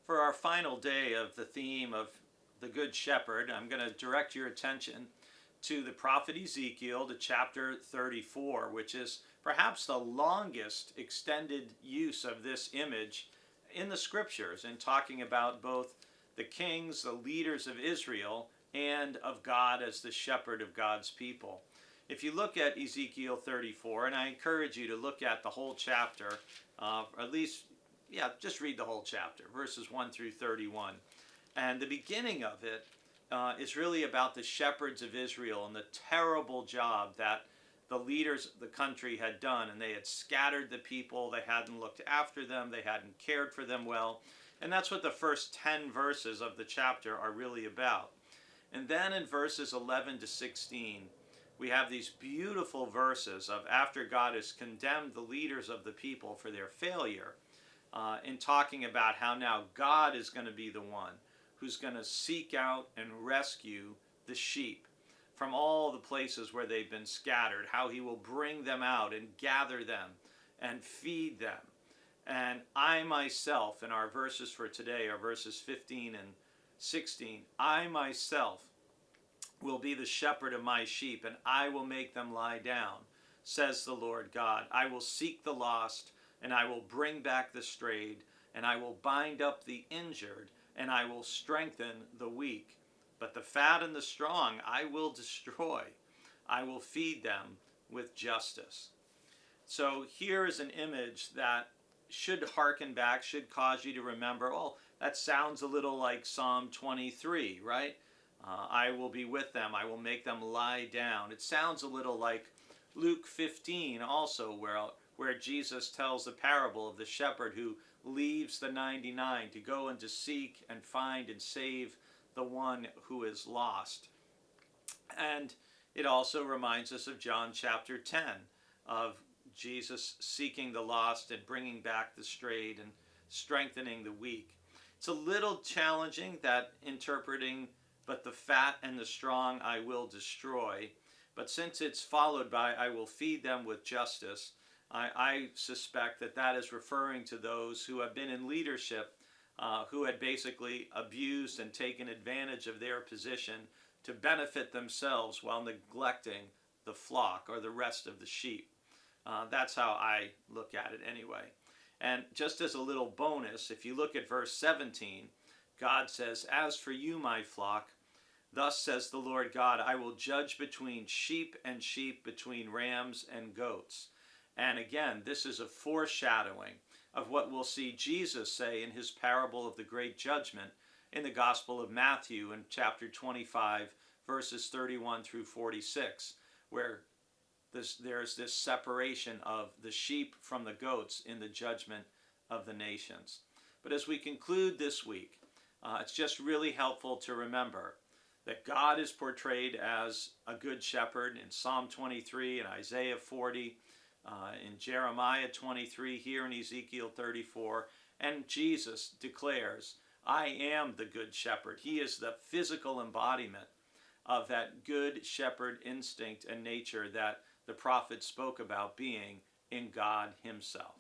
For our final day of the theme of the Good Shepherd, I'm going to direct your attention to the prophet Ezekiel, to chapter 34, which is perhaps the longest extended use of this image in the scriptures, in talking about both the kings, the leaders of Israel, and of God as the shepherd of God's people. If you look at Ezekiel 34, and I encourage you to look at the whole chapter, at least, just read the whole chapter, verses 1 through 31. And the beginning of it is really about the shepherds of Israel and the terrible job that the leaders of the country had done. And they had scattered the people, they hadn't looked after them, they hadn't cared for them well. And that's what the first 10 verses of the chapter are really about. And then in verses 11 to 16, we have these beautiful verses of after God has condemned the leaders of the people for their failure, in talking about how now God is going to be the one who's going to seek out and rescue the sheep from all the places where they've been scattered, how he will bring them out and gather them and feed them. And I myself, in our verses for today, are verses 15 and 16, I myself will be the shepherd of my sheep, and I will make them lie down, says the Lord God. I will seek the lost, and I will bring back the strayed, and I will bind up the injured, and I will strengthen the weak. But the fat and the strong I will destroy. I will feed them with justice. So here is an image that should hearken back, should cause you to remember, oh, that sounds a little like Psalm 23, right? I will be with them. I will make them lie down. It sounds a little like Luke 15 also, where Jesus tells the parable of the shepherd who leaves the 99 to go and to seek and find and save the one who is lost. And it also reminds us of John chapter 10, of Jesus seeking the lost and bringing back the strayed and strengthening the weak. It's a little challenging, that interpreting, but the fat and the strong I will destroy. But since it's followed by I will feed them with justice, I suspect that that is referring to those who have been in leadership, who had basically abused and taken advantage of their position to benefit themselves while neglecting the flock or the rest of the sheep. That's how I look at it anyway. And just as a little bonus, if you look at verse 17, God says, as for you, my flock, thus says the Lord God, I will judge between sheep and sheep, between rams and goats. And again, this is a foreshadowing of what we'll see Jesus say in his parable of the great judgment in the Gospel of Matthew in chapter 25, verses 31 through 46, where there's this separation of the sheep from the goats in the judgment of the nations. But as we conclude this week, it's just really helpful to remember that God is portrayed as a good shepherd in Psalm 23 and Isaiah 40, in Jeremiah 23, here in Ezekiel 34, and Jesus declares, I am the good shepherd. He is the physical embodiment of that good shepherd instinct and nature that the prophet spoke about being in God himself.